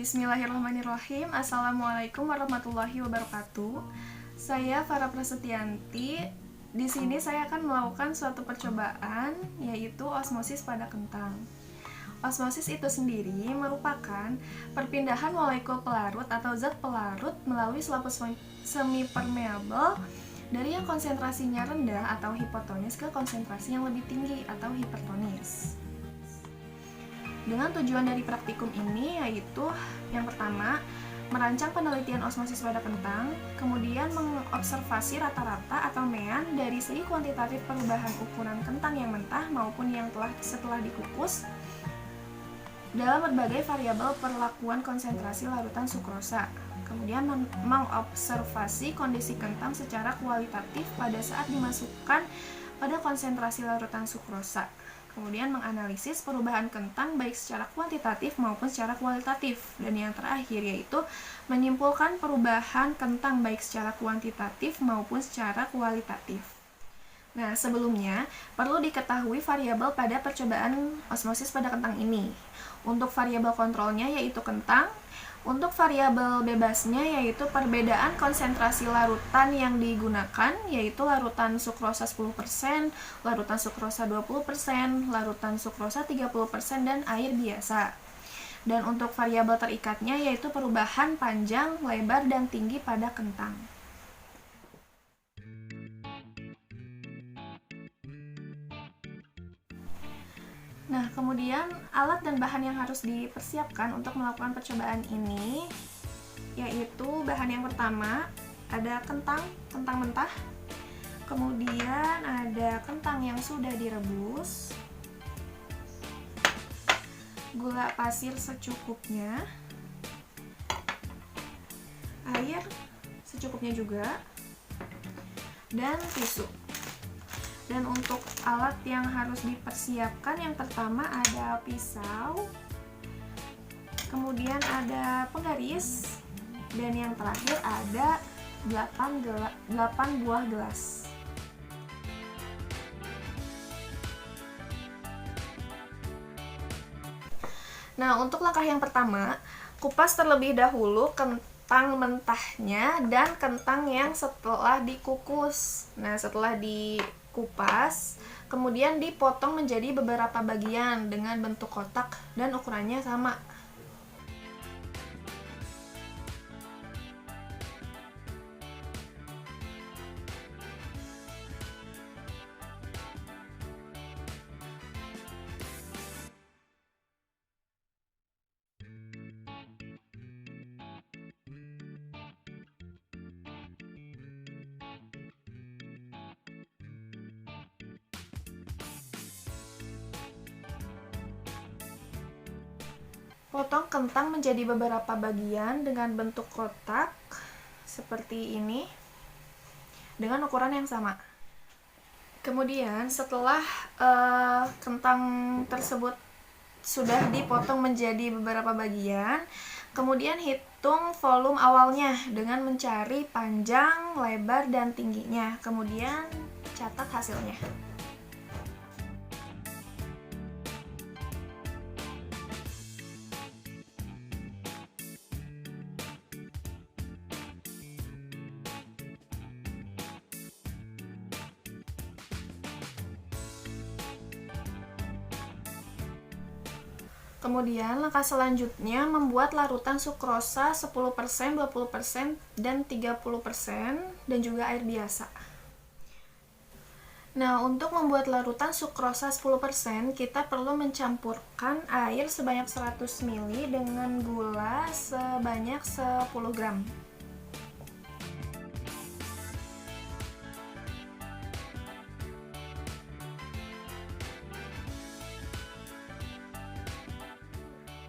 Bismillahirrahmanirrahim. Assalamualaikum warahmatullahi wabarakatuh. Saya Farah Prasetyanti. Di sini saya akan melakukan suatu percobaan, yaitu osmosis pada kentang. Osmosis itu sendiri merupakan perpindahan molekul pelarut atau zat pelarut melalui selaput semi-permeabel dari yang konsentrasinya rendah atau hipotonis ke konsentrasi yang lebih tinggi atau hipertonis. Dengan tujuan dari praktikum ini yaitu yang pertama, merancang penelitian osmosis pada kentang, kemudian mengobservasi rata-rata atau mean dari segi kuantitatif perubahan ukuran kentang yang mentah maupun yang setelah dikukus dalam berbagai variabel perlakuan konsentrasi larutan sukrosa. Kemudian mengobservasi kondisi kentang secara kualitatif pada saat dimasukkan pada konsentrasi larutan sukrosa. Kemudian menganalisis perubahan kentang baik secara kuantitatif maupun secara kualitatif. Dan yang terakhir yaitu menyimpulkan perubahan kentang baik secara kuantitatif maupun secara kualitatif. Nah, sebelumnya perlu diketahui variabel pada percobaan osmosis pada kentang ini. Untuk variabel kontrolnya yaitu kentang. Untuk variabel bebasnya yaitu perbedaan konsentrasi larutan yang digunakan, yaitu larutan sukrosa 10%, larutan sukrosa 20%, larutan sukrosa 30%, dan air biasa. Dan untuk variabel terikatnya yaitu perubahan panjang, lebar, dan tinggi pada kentang. Nah, kemudian alat dan bahan yang harus dipersiapkan untuk melakukan percobaan ini yaitu bahan yang pertama ada kentang mentah, kemudian ada kentang yang sudah direbus, gula pasir secukupnya, air secukupnya juga, dan tisu. Dan untuk alat yang harus dipersiapkan yang pertama ada pisau, kemudian ada penggaris, dan yang terakhir ada 8 buah gelas. Nah, untuk langkah yang pertama, kupas terlebih dahulu kentang mentahnya dan kentang yang setelah dikukus. Nah, setelah dikupas, kemudian dipotong menjadi beberapa bagian dengan bentuk kotak dan ukurannya sama. Potong kentang menjadi beberapa bagian dengan bentuk kotak seperti ini dengan ukuran yang sama. Kemudian setelah kentang tersebut sudah dipotong menjadi beberapa bagian, kemudian hitung volume awalnya dengan mencari panjang, lebar, dan tingginya. Kemudian catat hasilnya. Kemudian langkah selanjutnya membuat larutan sukrosa 10%, 20%, dan 30%, dan juga air biasa. Nah, untuk membuat larutan sukrosa 10%, kita perlu mencampurkan air sebanyak 100 ml dengan gula sebanyak 10 gram.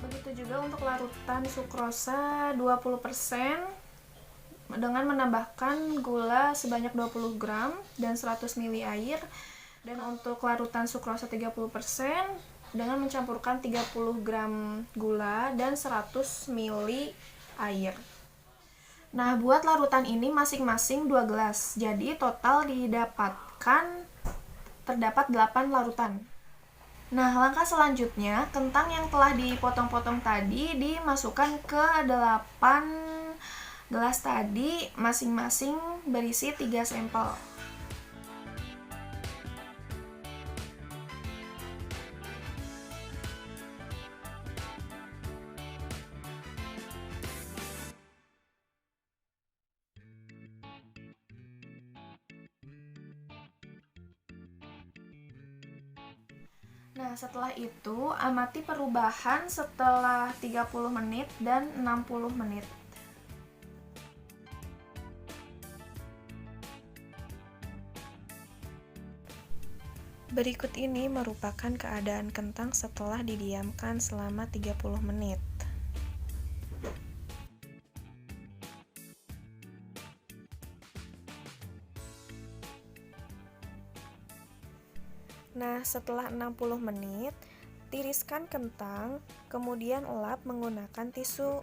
Begitu juga untuk larutan sukrosa 20% dengan menambahkan gula sebanyak 20 gram dan 100 ml air. Dan untuk larutan sukrosa 30% dengan mencampurkan 30 gram gula dan 100 ml air. Nah, buat larutan ini masing-masing 2 gelas. Jadi total terdapat 8 larutan. Nah, langkah selanjutnya, kentang yang telah dipotong-potong tadi dimasukkan ke 8 gelas tadi, masing-masing berisi 3 sampel. Nah, setelah itu amati perubahan setelah 30 menit dan 60 menit. Berikut ini merupakan keadaan kentang setelah didiamkan selama 30 menit. Nah, setelah 60 menit, tiriskan kentang, kemudian lap menggunakan tisu.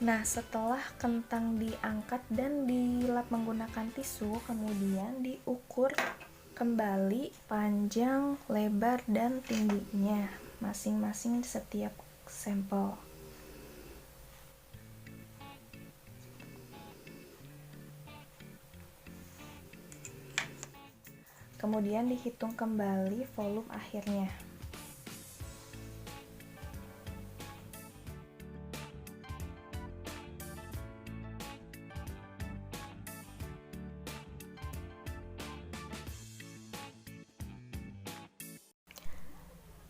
Nah, setelah kentang diangkat dan dilap menggunakan tisu, kemudian diukur kembali panjang, lebar, dan tingginya masing-masing setiap sampel. Kemudian dihitung kembali volume akhirnya.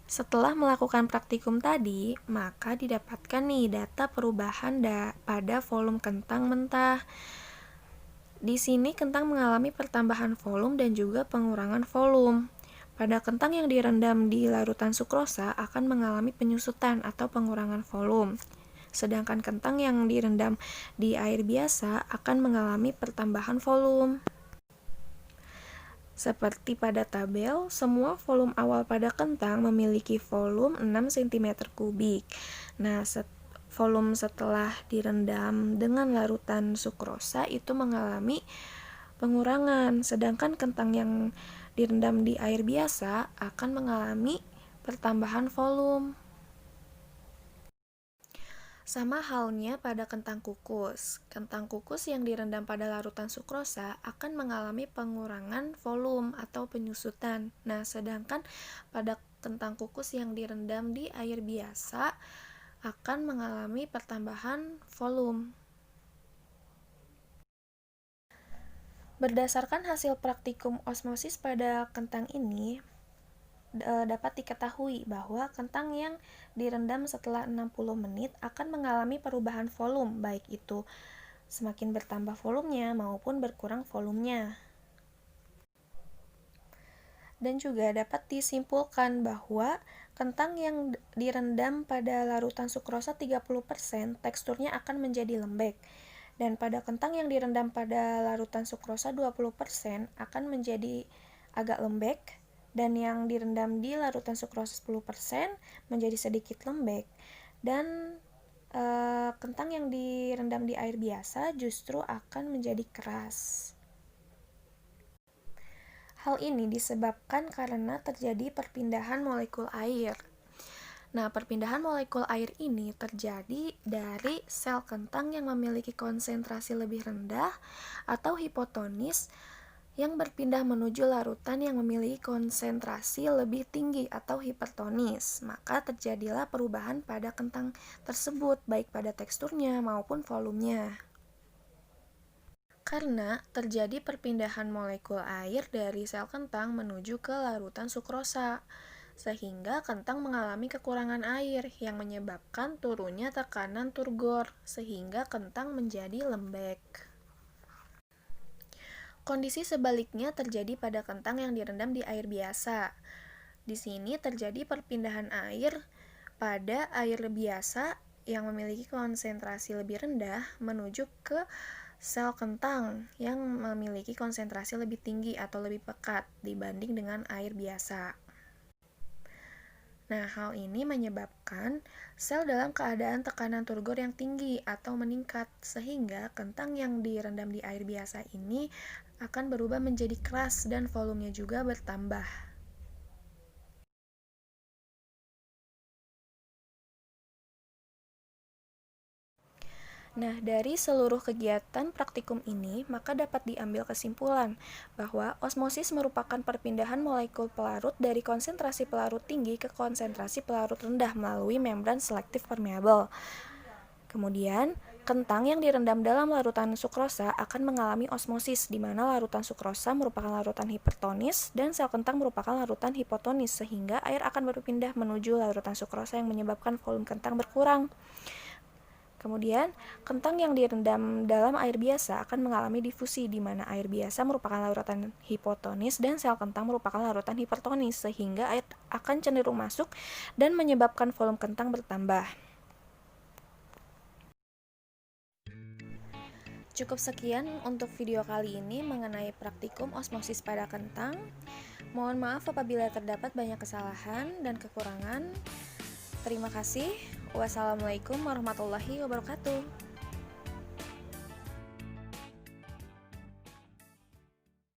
Setelah melakukan praktikum tadi, maka didapatkan nih data perubahan pada volume kentang mentah. Di sini kentang mengalami pertambahan volume dan juga pengurangan volume. Pada kentang yang direndam di larutan sukrosa akan mengalami penyusutan atau pengurangan volume. Sedangkan kentang yang direndam di air biasa akan mengalami pertambahan volume. Seperti pada tabel, semua volume awal pada kentang memiliki volume 6 cm3. Nah, volume setelah direndam dengan larutan sukrosa itu mengalami pengurangan, sedangkan kentang yang direndam di air biasa akan mengalami pertambahan volume. Sama halnya pada kentang kukus. Kentang kukus yang direndam pada larutan sukrosa akan mengalami pengurangan volume atau penyusutan. Nah, sedangkan pada kentang kukus yang direndam di air biasa akan mengalami pertambahan volume. Berdasarkan hasil praktikum osmosis pada kentang ini, dapat diketahui bahwa kentang yang direndam setelah 60 menit akan mengalami perubahan volume, baik itu semakin bertambah volumenya maupun berkurang volumenya. Dan juga dapat disimpulkan bahwa kentang yang direndam pada larutan sukrosa 30% teksturnya akan menjadi lembek. Dan pada kentang yang direndam pada larutan sukrosa 20% akan menjadi agak lembek, dan yang direndam di larutan sukrosa 10% menjadi sedikit lembek. Dan kentang yang direndam di air biasa justru akan menjadi keras. Hal ini disebabkan karena terjadi perpindahan molekul air. Nah, perpindahan molekul air ini terjadi dari sel kentang yang memiliki konsentrasi lebih rendah atau hipotonis yang berpindah menuju larutan yang memiliki konsentrasi lebih tinggi atau hipertonis. Maka terjadilah perubahan pada kentang tersebut, baik pada teksturnya maupun volumenya. Karena terjadi perpindahan molekul air dari sel kentang menuju ke larutan sukrosa, sehingga kentang mengalami kekurangan air yang menyebabkan turunnya tekanan turgor, sehingga kentang menjadi lembek. Kondisi sebaliknya terjadi pada kentang yang direndam di air biasa. Di sini terjadi perpindahan air pada air biasa yang memiliki konsentrasi lebih rendah menuju ke sel kentang yang memiliki konsentrasi lebih tinggi atau lebih pekat dibanding dengan air biasa. Nah, hal ini menyebabkan sel dalam keadaan tekanan turgor yang tinggi atau meningkat, sehingga kentang yang direndam di air biasa ini akan berubah menjadi keras dan volumenya juga bertambah. Nah, dari seluruh kegiatan praktikum ini, maka dapat diambil kesimpulan bahwa osmosis merupakan perpindahan molekul pelarut dari konsentrasi pelarut tinggi ke konsentrasi pelarut rendah melalui membran selektif permeabel. Kemudian, kentang yang direndam dalam larutan sukrosa akan mengalami osmosis, di mana larutan sukrosa merupakan larutan hipertonis dan sel kentang merupakan larutan hipotonis, sehingga air akan berpindah menuju larutan sukrosa yang menyebabkan volume kentang berkurang. Kemudian, kentang yang direndam dalam air biasa akan mengalami difusi, di mana air biasa merupakan larutan hipotonis dan sel kentang merupakan larutan hipertonis, sehingga air akan cenderung masuk dan menyebabkan volume kentang bertambah. Cukup sekian untuk video kali ini mengenai praktikum osmosis pada kentang. Mohon maaf apabila terdapat banyak kesalahan dan kekurangan. Terima kasih. Wassalamualaikum warahmatullahi wabarakatuh.